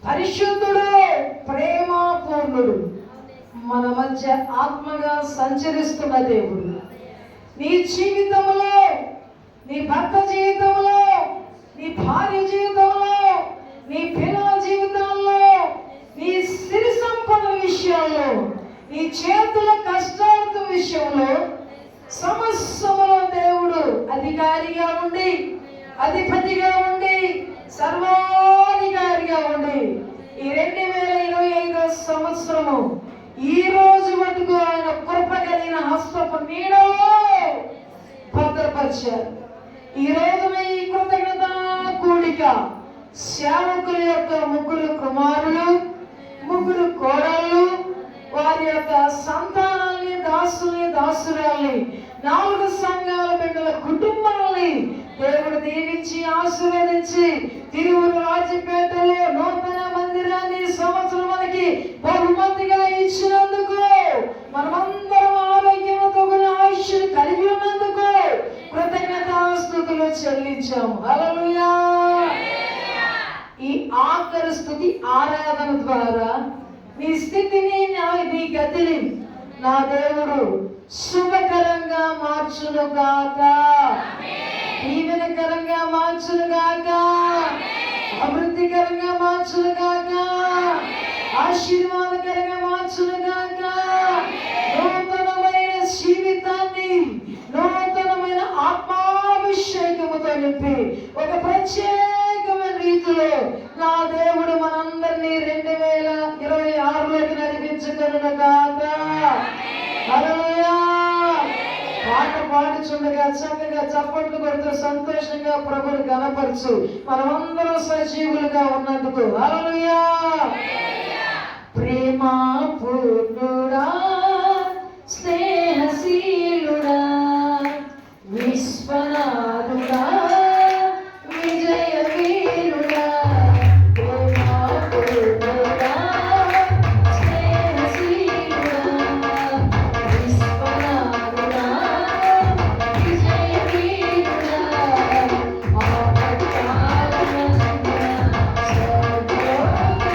పరిశుద్ధుడు, ప్రేమపూర్ణుడు, మన మధ్య ఆత్మగా సంచరిస్తున్న దేవుడు. నీ జీవితంలో, నీ భర్త జీవితంలో, నీ భార్య జీవితంలో, నీ పిల్లల జీవితాల్లో, నీ సిరి సంపదల విషయంలో, నీ చేతుల కష్టార్థం విషయంలో సమస్తములో దేవుడు అధికారిగా ఉండి, అధిపతిగా ఉండి, సర్వాధికారిగా ఉండి ఈ 2025 సంవత్సరము ఈ రోజు మటుకు ఆయన కృప కలిగిన హస్తపు నీడలో భద్రపరిచారు. ఈ రోజున ఈ కృతజ్ఞత కూడిక సేవకుల యొక్క 3 కుమారులు, 3 కోడళ్ళు, వారి యొక్క సంతానాల్ని, దాసుల్ని, దాసురాల్ని, 4 సంఘాల బిడ్డల కుటుంబాలని దేవుడు దీవించి ఆశీర్వదించి తిరువురు రాజపేటలో నూతన మందిరాన్ని సంవత్సరం మనకి బహుమతిగా ఇచ్చినందుకు, మనమందరం ఆరోగ్యంతో ఆయుష్ను కలిగి ఉన్నందుకు కృతజ్ఞతాస్తుతులు చెల్లించాము. హల్లెలూయా. ఈ ఆఖరి స్తుతి ఆరాధన ద్వారా నీ స్థితిని, నీ గతిని నా దేవుడు శుభకరంగా మార్చునుగాక, దీవెనకరంగా మార్చునుగాక, అభివృద్ధికరంగా మార్చునుగాక, ఆశీర్వాదకరంగా మార్చునుగాక. నూతనమైన జీవితాన్ని, నూతనమైన ఆత్మాభిషేకముతో నింపి ఒక ప్రత్యేకమైన రీతిలో నా దేవుడు మనందరినీ 2026లోకి నడిపించగలనుగాక. హల్లెలూయా. పాట పాడుచుండగా చక్కగా చప్పట్లు కొడుతూ సంతోషంగా ప్రభుని గణపరచు. మనమందరం సజీవులుగా ఉన్నందుకు హల్లెలూయా. ప్రేమ పూర్ణుడా, స్నేహశీలుడా, విశ్వనాథుడా, విజయ వీరుడా, ప్రేమ పూర్ణుడా, స్నేహశీలుడా, విశ్వనాథుడా, విజయ వీరుడా, ఆపత్కాలమందున సర్వోన్నతుడా,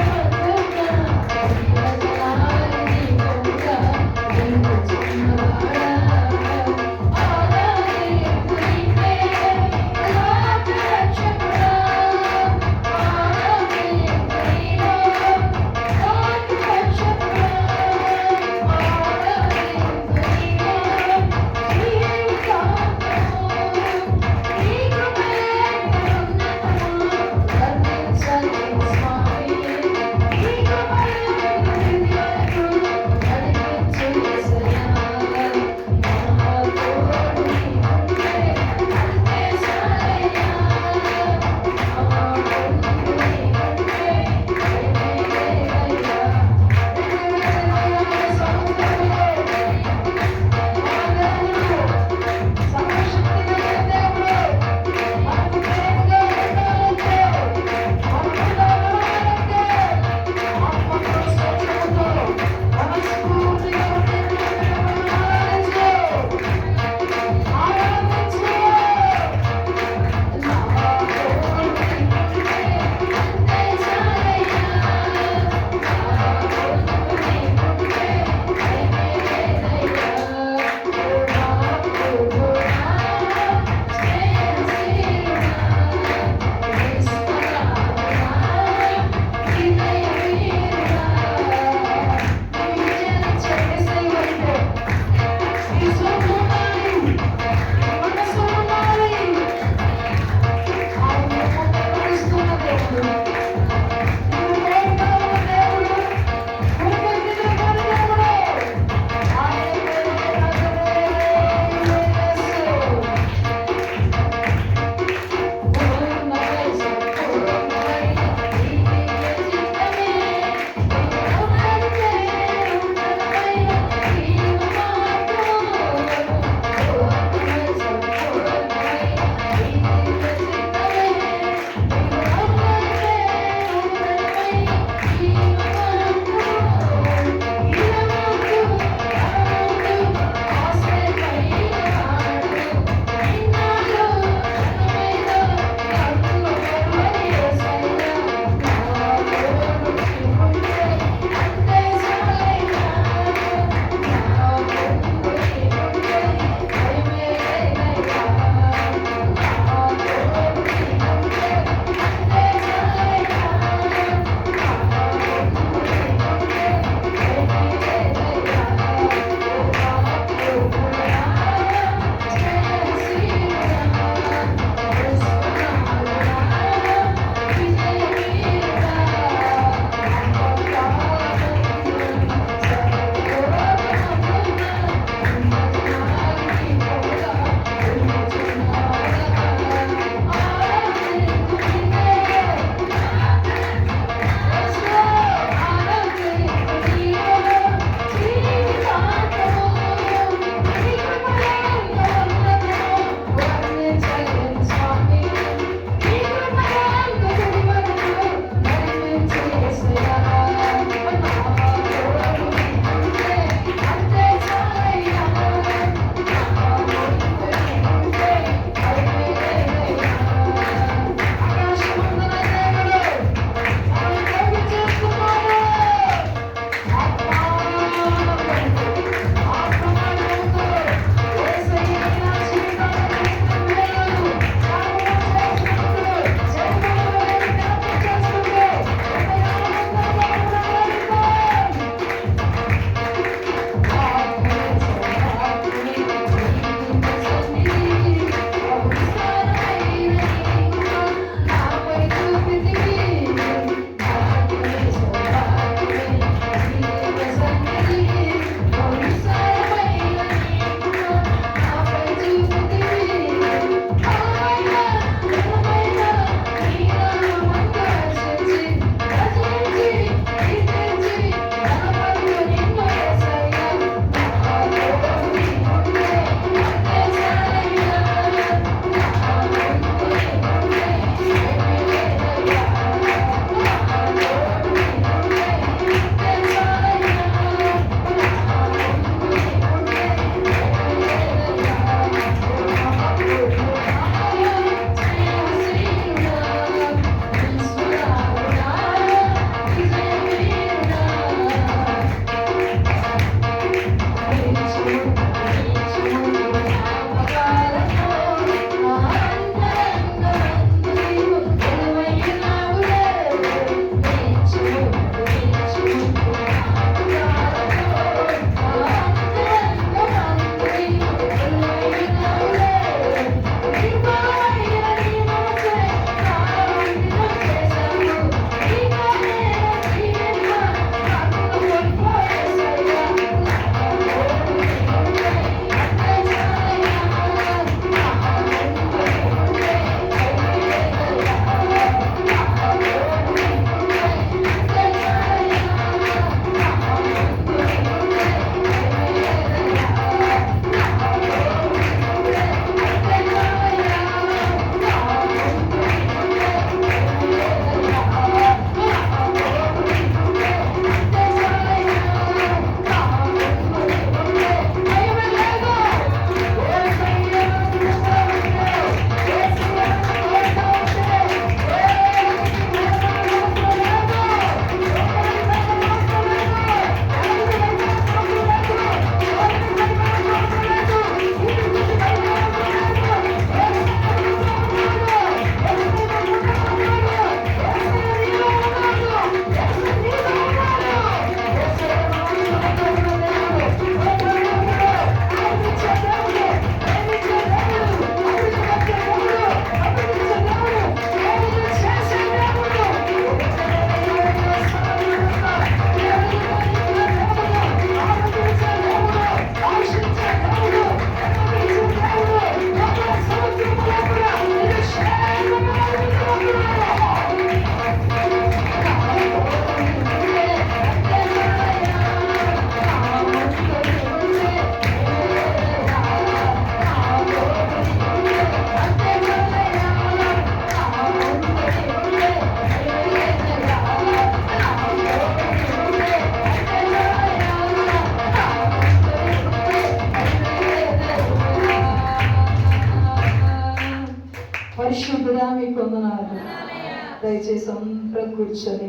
దయచేసి అందరం కూర్చొని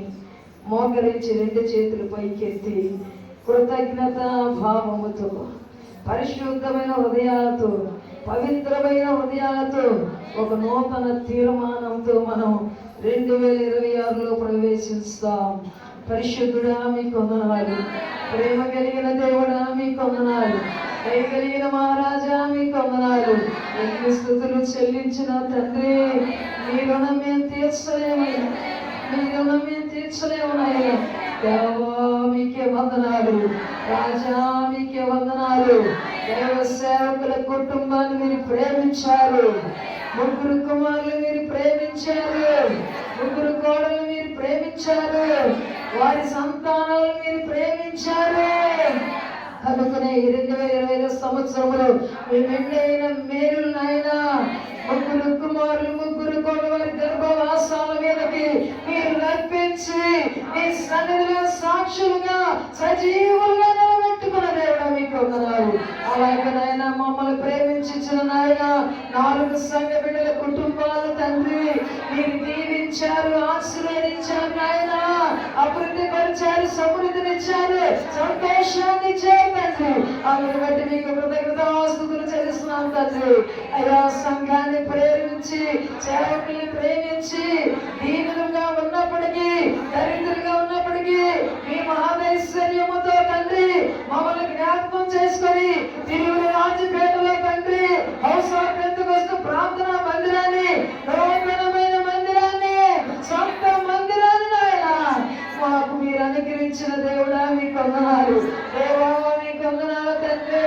మోకరించి 2 చేతులు పైకెత్తి కృతజ్ఞత భావముతో పరిశుద్ధమైన హృదయాలతో పవిత్రమైన హృదయాలతో ఒక నూతన తీర్మానంతో మనం 2026లో ప్రవేశిస్తాం. పరిశుద్ధుడా మీకు వందనాలు, ప్రేమ కలిగిన దేవుడా మీకు వందనాలు, దయ కలిగిన మహారాజా మీకు వందనాలు. ఎన్ని స్తుతులు చెల్లించిన తండ్రి, మీ రుణం మేము తీర్చలేమయ్యా, మీ రుణం మేము తీర్చలేమయ్యా. దేవా మీకే వందనాలు, రాజా మీకే వందనాలు. దైవ సేవకుల కుటుంబాన్ని మీరు ప్రేమించారు, 3 కుమారులు మీరు ప్రేమించారు, 3 కోడలు మీరు ప్రేమించారు, వారి సంతానాలు మీరు ప్రేమించారు. కనుకనే 2020 సంవత్సరంలో మీ మెండైన మేలు నాయన 3 కుమారులు 3 కోడల వారి గర్భవాసాల మీదకి మీరు నడిపించి మీ సన్నిధిలో సాక్షులుగా సజీవులుగా నిలబెట్టుకున్న దేవుడా మీకు వందనాలు. అలాగే నాయన మమ్మల్ని ప్రేమించిన నాయన 4 సంఘ బిడ్డల కుటుంబాలు తండ్రి మీరు దీవించారు, ఆశీర్వదించారు నాయన, అభివృద్ధి పరిచారు, సమృద్ధినిచ్చారు, సంతోషాన్ని ఇచ్చారు తండ్రి. అందుని బట్టి మీకు కృతజ్ఞతాస్తుతులు చెల్లిస్తున్నాం తండ్రి. అయ్యా సంఘాన్ని ప్రేమించి సేవకుల్ని ప్రేమించి దీనులుగా ఉన్నప్పటికీ దరిద్రులుగా ఉన్నప్పటికీ మీ మహాదైశ్వర్యముతో తండ్రి మమ్మల్ని జ్ఞాపకం చేసుకొని తిరువురు రాజపేటలో తండ్రి హౌస్ ఆఫ్ పెంతెకోస్తు ప్రార్థనా మందిరాన్ని, నూతనమైన మందిరాన్ని, సొంత మందిరాన్ని నాయన మాకు మీరు అనుగ్రహించిన దేవుడా మీకు వందనాలు. దేవా మీకు వందనాలు తండ్రి.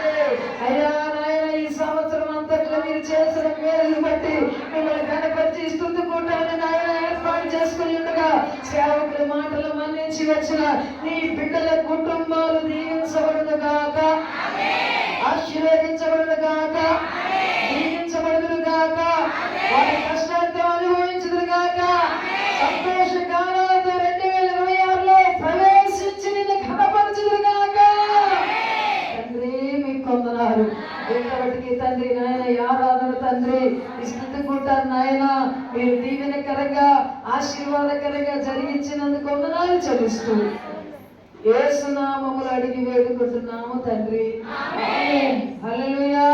అయ్యా నాయన ఈ సంవత్సరం అంతట్లో మీరు చేసిన మేలును బట్టి మిమ్మల్ని కనపరిచి స్తుతి కూటాన్ని నాయన ఏర్పాటు చేసుకుని ఉండగా సేవకుల మాటలు మన్నించి వచ్చిన నీ బిడ్డల కుటుంబాలు దీవించబడును గాక, ఆశీర్వదించబడును గాక, దీవించబడును గాక, వారి కష్టాలతో అనుభవించుదురు గాక, సంతోష గానాలతో 2026లో ప్రవేశించి నిన్ను కనపరచుదురు గాక. తండ్రి మీకు వందనాలు. ఇంతవరకు తండ్రి నాయన ఆరాధన తండ్రి ఈ స్తుతి కూటాన్ని నాయన మీరు దీవెనకరంగా ఆశీర్వాదకరంగా జరిగించినందుకు వందనాలు చెల్లిస్తూ యేసు నామములో అడిగి వేడుకుంటున్నాము తండ్రి. ఆమేన్. హల్లెలూయా.